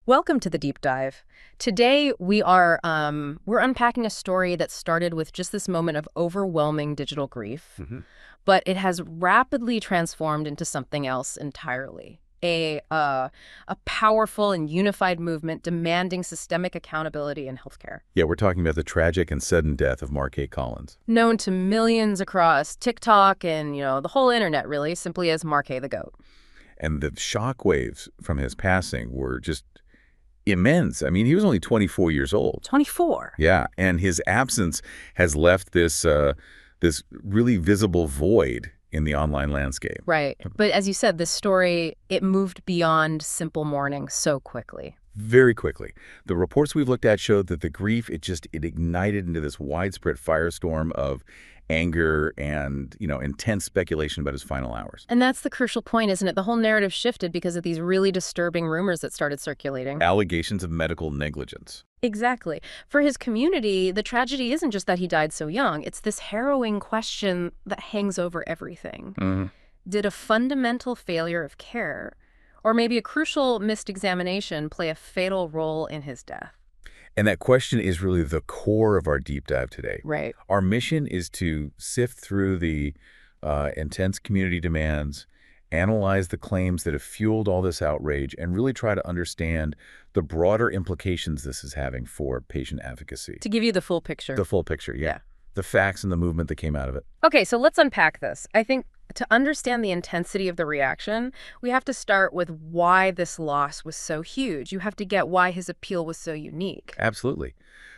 Welcome to the deep dive. Today we're unpacking a story that started with just this moment of overwhelming digital grief, but it has rapidly transformed into something else entirely. A powerful and unified movement demanding systemic accountability in healthcare. Yeah, we're talking about the tragic and sudden death of Marquay Collins. Known to millions across TikTok and, the whole internet really, simply as Marquay the Goat. And the shockwaves from his passing were just immense. I mean, he was only 24 years old. 24. Yeah, and his absence has left this really visible void in the online landscape. Right. But as you said, this story, it moved beyond simple mourning so quickly. Very quickly. The reports we've looked at showed that the grief, it ignited into this widespread firestorm of anger and, intense speculation about his final hours. And that's the crucial point, isn't it? The whole narrative shifted because of these really disturbing rumors that started circulating. Allegations of medical negligence. Exactly. For his community, the tragedy isn't just that he died so young. It's this harrowing question that hangs over everything. Did a fundamental failure of care, or maybe a crucial missed examination, play a fatal role in his death? And that question is really the core of our deep dive today. Right. Our mission is to sift through the intense community demands, analyze the claims that have fueled all this outrage, and really try to understand the broader implications this is having for patient advocacy. To give you the full picture. The full picture, yeah. The facts and the movement that came out of it. Okay, so let's unpack this. I think to understand the intensity of the reaction, we have to start with why this loss was so huge. You have to get why his appeal was so unique. Absolutely.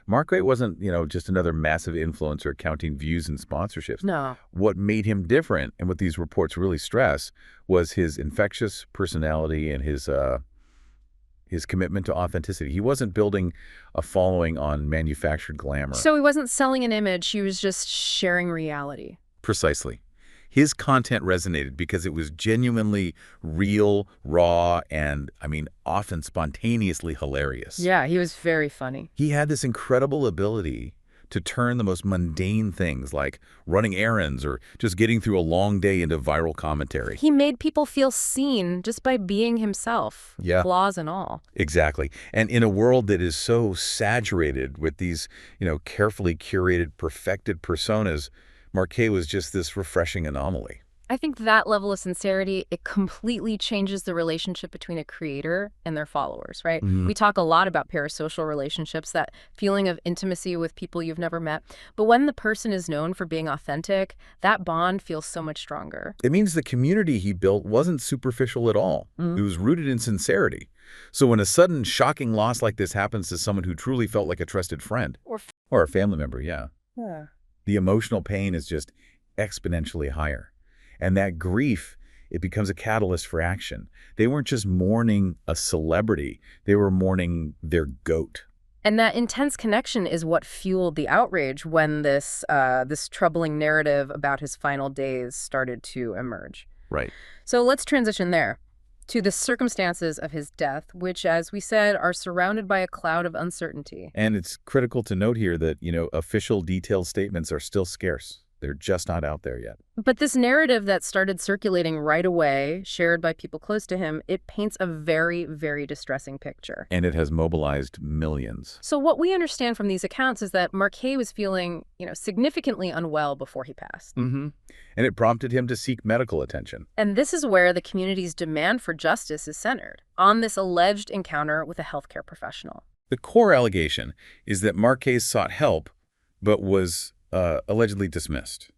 Marquay wasn't, just another massive influencer counting views and sponsorships. No. What made him different, and what these reports really stress, was his infectious personality and his commitment to authenticity. He wasn't building a following on manufactured glamour. So he wasn't selling an image, he was just sharing reality. Precisely. His content resonated because it was genuinely real, raw, and, often spontaneously hilarious. Yeah, he was very funny. He had this incredible ability to turn the most mundane things like running errands or just getting through a long day into viral commentary. He made people feel seen just by being himself, flaws and all. Exactly. And in a world that is so saturated with these, carefully curated, perfected personas, Marquay was just this refreshing anomaly. I think that level of sincerity, it completely changes the relationship between a creator and their followers, right? We talk a lot about parasocial relationships, that feeling of intimacy with people you've never met. But when the person is known for being authentic, that bond feels so much stronger. It means the community he built wasn't superficial at all. It was rooted in sincerity. So when a sudden, shocking loss like this happens to someone who truly felt like a trusted friend, or a family member, the emotional pain is just exponentially higher. And that grief, it becomes a catalyst for action. They weren't just mourning a celebrity, they were mourning their goat. And that intense connection is what fueled the outrage when this troubling narrative about his final days started to emerge. Right. So let's transition there to the circumstances of his death, which, as we said, are surrounded by a cloud of uncertainty. And it's critical to note here that, official detailed statements are still scarce. They're just not out there yet. But this narrative that started circulating right away, shared by people close to him, it paints a very, very distressing picture. And it has mobilized millions. So what we understand from these accounts is that Marquay was feeling, significantly unwell before he passed. And it prompted him to seek medical attention. And this is where the community's demand for justice is centered, on this alleged encounter with a healthcare professional. The core allegation is that Marquay sought help, but was allegedly dismissed,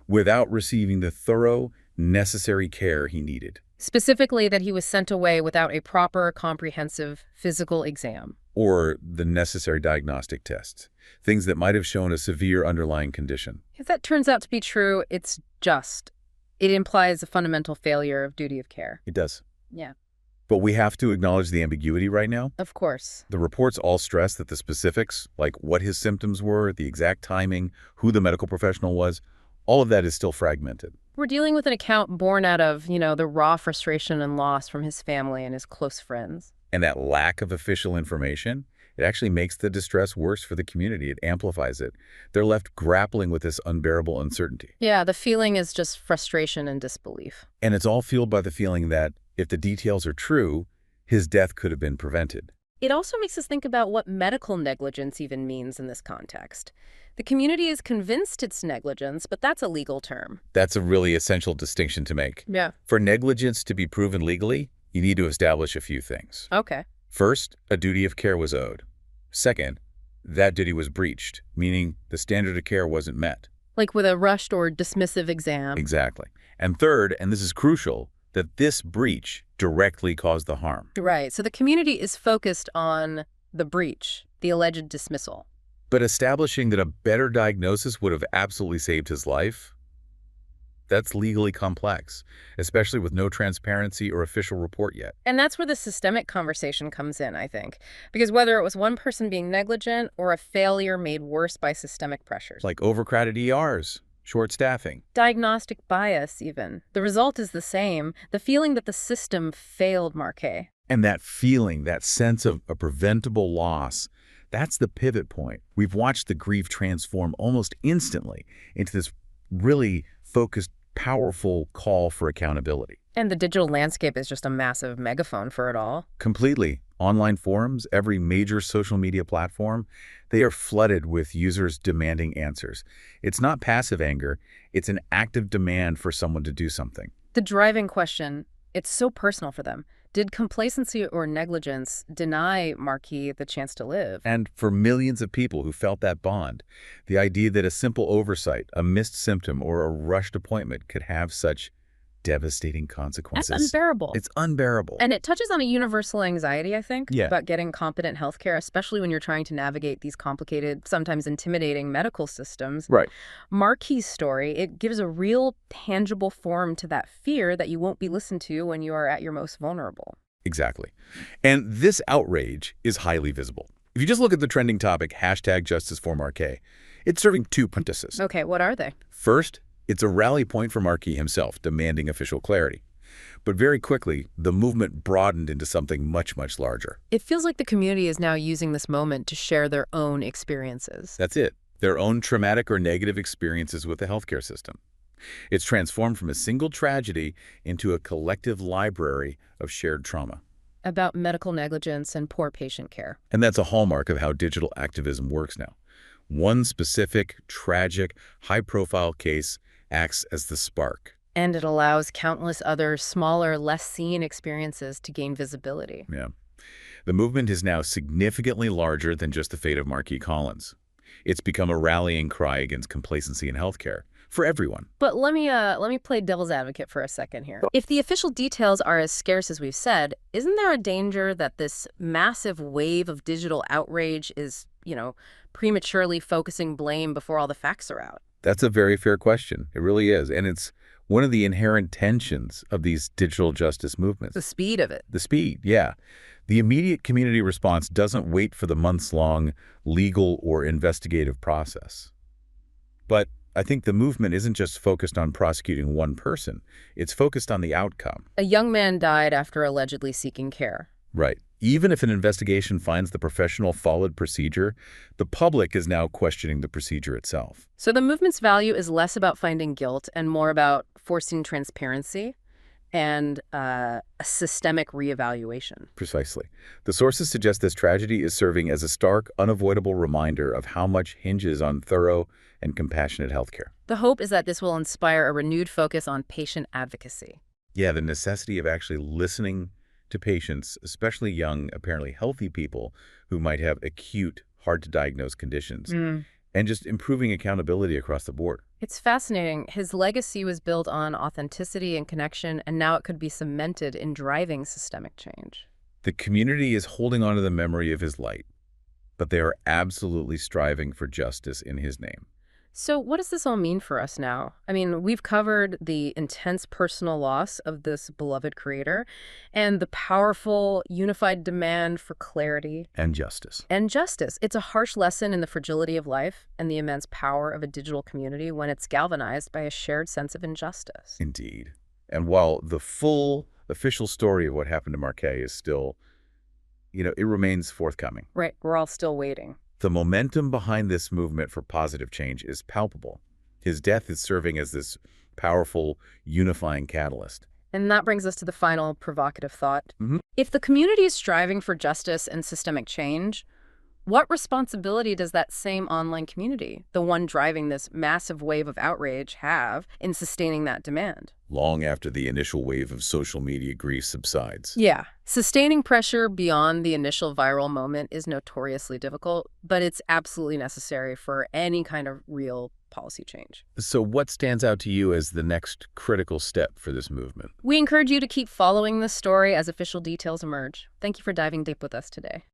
without receiving the thorough, necessary care he needed. Specifically that he was sent away without a proper, comprehensive physical exam. Or the necessary diagnostic tests, things that might have shown a severe underlying condition. If that turns out to be true, it implies a fundamental failure of duty of care. It does. Yeah. But we have to acknowledge the ambiguity right now. Of course. The reports all stress that the specifics, like what his symptoms were, the exact timing, who the medical professional was, all of that is still fragmented. We're dealing with an account born out of, the raw frustration and loss from his family and his close friends. And that lack of official information, it actually makes the distress worse for the community. It amplifies it. They're left grappling with this unbearable uncertainty. Yeah, the feeling is just frustration and disbelief. And it's all fueled by the feeling that if the details are true, his death could have been prevented. It also makes us think about what medical negligence even means in this context. The community is convinced it's negligence, but that's a legal term. That's a really essential distinction to make. Yeah. For negligence to be proven legally, you need to establish a few things. Okay. First, a duty of care was owed. Second, that duty was breached, meaning the standard of care wasn't met. Like with a rushed or dismissive exam. Exactly. And third, and this is crucial, that this breach directly caused the harm. Right. So the community is focused on the breach, the alleged dismissal. But establishing that a better diagnosis would have absolutely saved his life, that's legally complex, especially with no transparency or official report yet. And that's where the systemic conversation comes in, I think. Because whether it was one person being negligent or a failure made worse by systemic pressures. Like overcrowded ERs, short staffing. Diagnostic bias, even. The result is the same, the feeling that the system failed Marquay. And that feeling, that sense of a preventable loss, that's the pivot point. We've watched the grief transform almost instantly into this really focused, powerful call for accountability. And the digital landscape is just a massive megaphone for it all. Completely. Online forums, every major social media platform, they are flooded with users demanding answers. It's not passive anger, it's an active demand for someone to do something. The driving question, it's so personal for them. Did complacency or negligence deny Marquay the chance to live? And for millions of people who felt that bond, the idea that a simple oversight, a missed symptom, or a rushed appointment could have such devastating consequences. That's unbearable. It's unbearable. And it touches on a universal anxiety, I think, Yeah. about getting competent healthcare, especially when you're trying to navigate these complicated, sometimes intimidating medical systems. Right. Marquay's story, it gives a real tangible form to that fear that you won't be listened to when you are at your most vulnerable. Exactly. And this outrage is highly visible. If you just look at the trending topic, #JusticeForMarquay, it's serving two purposes. Okay, what are they? First, it's a rally point for Marquay himself, demanding official clarity. But very quickly, the movement broadened into something much, much larger. It feels like the community is now using this moment to share their own experiences. That's it. Their own traumatic or negative experiences with the healthcare system. It's transformed from a single tragedy into a collective library of shared trauma. About medical negligence and poor patient care. And that's a hallmark of how digital activism works now. One specific, tragic, high-profile case acts as the spark. And it allows countless other smaller, less seen experiences to gain visibility. Yeah. The movement is now significantly larger than just the fate of Marquay Collins. It's become a rallying cry against complacency in healthcare for everyone. But let me play devil's advocate for a second here. If the official details are as scarce as we've said, isn't there a danger that this massive wave of digital outrage is, prematurely focusing blame before all the facts are out? That's a very fair question. It really is. And it's one of the inherent tensions of these digital justice movements. The speed of it. The speed, yeah. The immediate community response doesn't wait for the months-long legal or investigative process. But I think the movement isn't just focused on prosecuting one person. It's focused on the outcome. A young man died after allegedly seeking care. Right. Even if an investigation finds the professional followed procedure, the public is now questioning the procedure itself. So the movement's value is less about finding guilt and more about forcing transparency and a systemic reevaluation. Precisely. The sources suggest this tragedy is serving as a stark, unavoidable reminder of how much hinges on thorough and compassionate healthcare. The hope is that this will inspire a renewed focus on patient advocacy. Yeah, the necessity of actually listening to patients, especially young, apparently healthy people who might have acute, hard-to-diagnose conditions, and just improving accountability across the board. It's fascinating. His legacy was built on authenticity and connection, and now it could be cemented in driving systemic change. The community is holding on to the memory of his light, but they are absolutely striving for justice in his name. So what does this all mean for us now? I mean, we've covered the intense personal loss of this beloved creator and the powerful, unified demand for clarity. And justice. And justice. It's a harsh lesson in the fragility of life and the immense power of a digital community when it's galvanized by a shared sense of injustice. Indeed. And while the full official story of what happened to Marquay is still, it remains forthcoming. Right. We're all still waiting. The momentum behind this movement for positive change is palpable. His death is serving as this powerful, unifying catalyst. And that brings us to the final provocative thought. Mm-hmm. If the community is striving for justice and systemic change, what responsibility does that same online community, the one driving this massive wave of outrage, have in sustaining that demand? Long after the initial wave of social media grief subsides. Yeah. Sustaining pressure beyond the initial viral moment is notoriously difficult, but it's absolutely necessary for any kind of real policy change. So what stands out to you as the next critical step for this movement? We encourage you to keep following this story as official details emerge. Thank you for diving deep with us today.